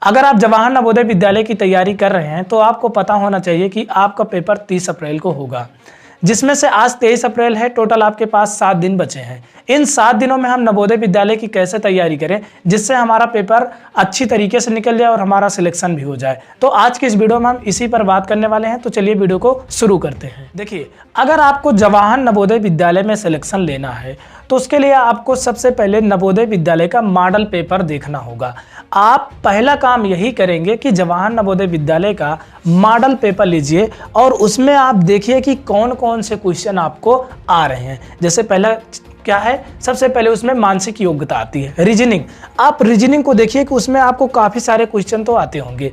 अगर आप जवाहर नवोदय विद्यालय की तैयारी कर रहे हैं तो आपको पता होना चाहिए कि आपका पेपर 30 अप्रैल को होगा, जिसमें से आज 23 अप्रैल है। टोटल आपके पास 7 दिन बचे हैं। इन 7 दिनों में हम नवोदय विद्यालय की कैसे तैयारी करें जिससे हमारा पेपर अच्छी तरीके से निकल जाए और हमारा सिलेक्शन भी हो जाए। तो आज की इस वीडियो में हम इसी पर बात करने वाले हैं। तो चलिए वीडियो को शुरू करते हैं। देखिए, अगर आपको जवाहर नवोदय विद्यालय में सिलेक्शन लेना है तो उसके लिए आपको सबसे पहले नवोदय विद्यालय का मॉडल पेपर देखना होगा। आप पहला काम यही करेंगे कि जवाहर नवोदय विद्यालय का मॉडल पेपर लीजिए और उसमें आप देखिए कि कौन कौन से क्वेश्चन आपको आ रहे हैं। जैसे पहला क्या है, सबसे पहले उसमें मानसिक योग्यता आती है, रीजनिंग। आप रीजनिंग को देखिए कि उसमें आपको काफ़ी सारे क्वेश्चन तो आते होंगे।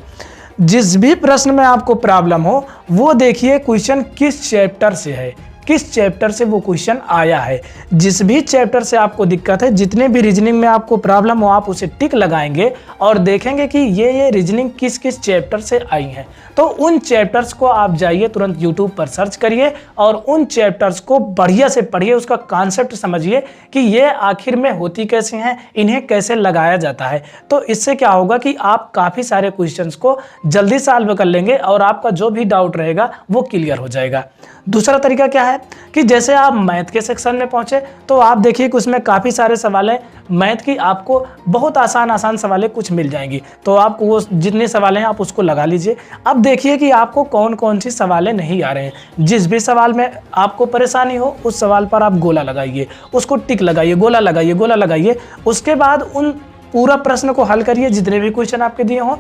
जिस भी प्रश्न में आपको प्रॉब्लम हो वो देखिए क्वेश्चन किस चैप्टर से है, किस चैप्टर से वो क्वेश्चन आया है। जिस भी चैप्टर से आपको दिक्कत है, जितने भी रीजनिंग में आपको प्रॉब्लम हो, आप उसे टिक लगाएंगे और देखेंगे कि ये रीजनिंग किस किस चैप्टर से आई है। तो उन चैप्टर्स को आप जाइए, तुरंत यूट्यूब पर सर्च करिए और उन चैप्टर्स को बढ़िया से पढ़िए, उसका कॉन्सेप्ट समझिए कि ये आखिर में होती कैसे हैं, इन्हें कैसे लगाया जाता है। तो इससे क्या होगा कि आप काफ़ी सारे क्वेश्चंस को जल्दी सॉल्व कर लेंगे और आपका जो भी डाउट रहेगा वो क्लियर हो जाएगा। दूसरा तरीका क्या है कि जैसे आप मैथ के सेक्शन में पहुंचे तो आप देखिए कि उसमें काफ़ी सारे सवाल हैं मैथ की, आपको बहुत आसान सवालें कुछ मिल जाएंगी। तो आपको वो जितने सवाल हैं आप उसको लगा लीजिए। अब देखिए कि आपको कौन कौन सी सवालें नहीं आ रहे हैं। जिस भी सवाल में आपको परेशानी हो उस सवाल पर आप गोला लगाइए, उसको टिक लगाइए, गोला लगाइए, गोला लगाइए। उसके बाद उन पूरा प्रश्न को हल करिए, जितने भी क्वेश्चन आपके दिए हों।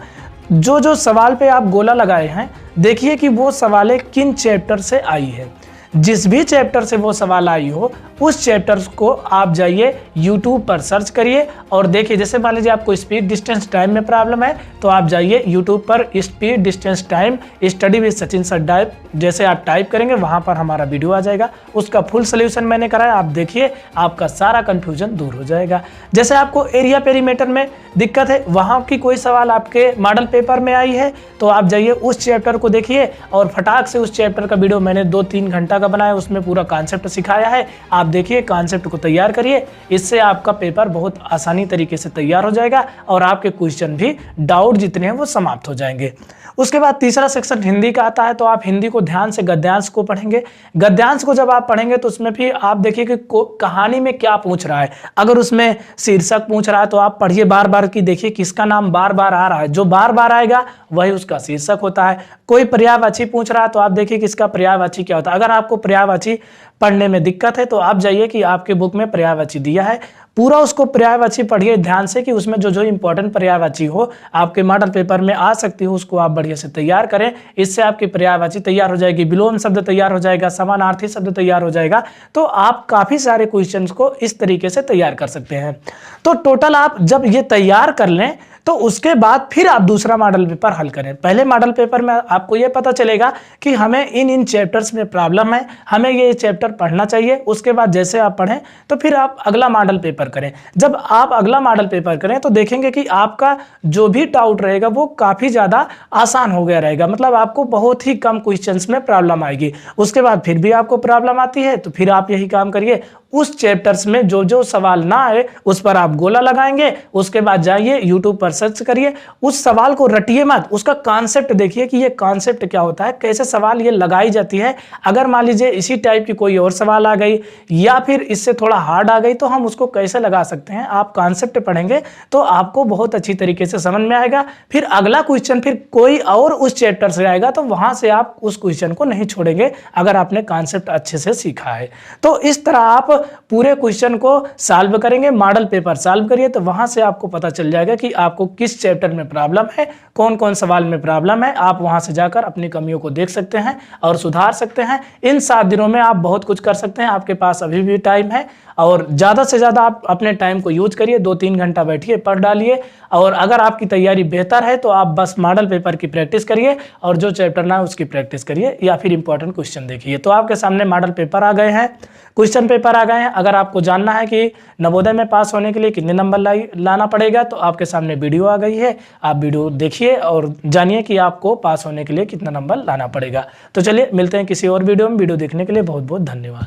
जो सवाल पे आप गोला लगाए हैं देखिए कि वो सवालें किन चैप्टर से आई है। जिस भी चैप्टर से वो सवाल आई हो उस चैप्टर को आप जाइए यूट्यूब पर सर्च करिए और देखिए। जैसे मान लीजिए आपको स्पीड डिस्टेंस टाइम में प्रॉब्लम है तो आप जाइए यूट्यूब पर speed distance time study with Sachin sir type, जैसे आप टाइप करेंगे वहाँ पर हमारा वीडियो आ जाएगा। उसका फुल सोल्यूशन मैंने कराया, आप देखिए आपका सारा कन्फ्यूजन दूर हो जाएगा। जैसे आपको एरिया पेरीमीटर में दिक्कत है, वहाँ की कोई सवाल आपके मॉडल पेपर में आई है तो आप जाइए उस चैप्टर को देखिए और फटाक से उस चैप्टर का वीडियो मैंने 2-3 घंटा का बनाया, उसमें पूरा कॉन्सेप्ट सिखाया है। आप देखिए, कॉन्सेप्ट को तैयार करिए। इससे आपका पेपर बहुत आसानी तरीके से तैयार हो जाएगा और आपके क्वेश्चन भी डाउट जितने हैं वो समाप्त हो जाएंगे। उसके बाद तीसरा सेक्शन हिंदी का आता है तो आप हिंदी को ध्यान से गद्यांश को पढ़ेंगे। गद्यांश को जब आप पढ़ेंगे तो उसमें भी आप देखिए कि कहानी में क्या पूछ रहा है। अगर उसमें शीर्षक पूछ रहा है तो आप पढ़िए बार बार कि देखिए किसका नाम बार बार आ रहा है। जो बार बार आएगा वही उसका शीर्षक होता है। कोई पर्यायवाची पूछ रहा है तो आप देखिए कि इसका पर्यायवाची क्या होता है। अगर आपको पर्यायवाची पढ़ने में दिक्कत है तो आप जाइए कि आपके बुक में पर्यायवाची दिया है, पूरा उसको पर्यायवाची पढ़िए ध्यान से कि उसमें जो इंपॉर्टेंट पर्यायवाची हो आपके मॉडल पेपर में आ सकती हो उसको आप बढ़िया से तैयार करें। इससे आपकी पर्यायवाची तैयार हो जाएगी, विलोम शब्द तैयार हो जाएगा, समानार्थी शब्द तैयार हो जाएगा। तो आप काफ़ी सारे क्वेश्चंस को इस तरीके से तैयार कर सकते हैं। तो टोटल आप जब ये तैयार कर लें तो उसके बाद फिर आप दूसरा मॉडल पेपर हल करें। पहले मॉडल पेपर में आपको ये पता चलेगा कि हमें इन चैप्टर्स में प्रॉब्लम है, हमें ये चैप्टर पढ़ना चाहिए। उसके बाद जैसे आप पढ़ें तो फिर आप अगला मॉडल पेपर करें। जब आप अगला मॉडल पेपर करें तो देखेंगे कि आपका जो भी डाउट रहेगा वो काफ़ी ज़्यादा आसान हो गया रहेगा, मतलब आपको बहुत ही कम क्वेश्चंस में प्रॉब्लम आएगी। उसके बाद फिर भी आपको प्रॉब्लम आती है तो फिर आप यही काम करिए, उस चैप्टर्स में जो सवाल ना आए उस पर आप गोला लगाएंगे। उसके बाद जाइए यूट्यूब पर सर्च करिए, उस सवाल को रटिए मत, उसका कॉन्सेप्ट देखिए कि ये कॉन्सेप्ट क्या होता है, कैसे सवाल ये लगाई जाती है। अगर मान लीजिए इसी टाइप की कोई और सवाल आ गई या फिर इससे थोड़ा हार्ड आ गई तो हम उसको कैसे लगा सकते हैं। आप कॉन्सेप्ट पढ़ेंगे तो आपको बहुत अच्छी तरीके से समझ में आएगा। फिर अगला क्वेश्चन फिर कोई और उस चैप्टर से आएगा तो वहां से आप उस क्वेश्चन को नहीं छोड़ेंगे अगर आपने कॉन्सेप्ट अच्छे से सीखा है। तो इस तरह आप पूरे क्वेश्चन को सॉल्व करेंगे, मॉडल पेपर सॉल्व करिए तो वहां से आपको पता चल जाएगा कि आपको किस चैप्टर में प्रॉब्लम है, कौन कौन सवाल में प्रॉब्लम है। आप वहां से जाकर अपनी कमियों को देख सकते हैं और सुधार सकते हैं। इन 7 दिनों में आप बहुत कुछ कर सकते हैं, आपके पास अभी भी टाइम है और ज़्यादा से ज़्यादा आप अपने टाइम को यूज करिए। 2-3 घंटा बैठिए, पढ़ डालिए और अगर आपकी तैयारी बेहतर है तो आप बस मॉडल पेपर की प्रैक्टिस करिए और जो चैप्टर ना है उसकी प्रैक्टिस करिए या फिर इंपॉर्टेंट क्वेश्चन देखिए। तो आपके सामने मॉडल पेपर आ गए हैं, क्वेश्चन पेपर आ गए हैं। अगर आपको जानना है कि नवोदय में पास होने के लिए कितने नंबर लाना पड़ेगा तो आपके सामने वीडियो आ गई है, आप वीडियो देखिए और जानिए कि आपको पास होने के लिए कितना नंबर लाना पड़ेगा। तो चलिए मिलते हैं किसी और वीडियो में। वीडियो देखने के लिए बहुत बहुत धन्यवाद।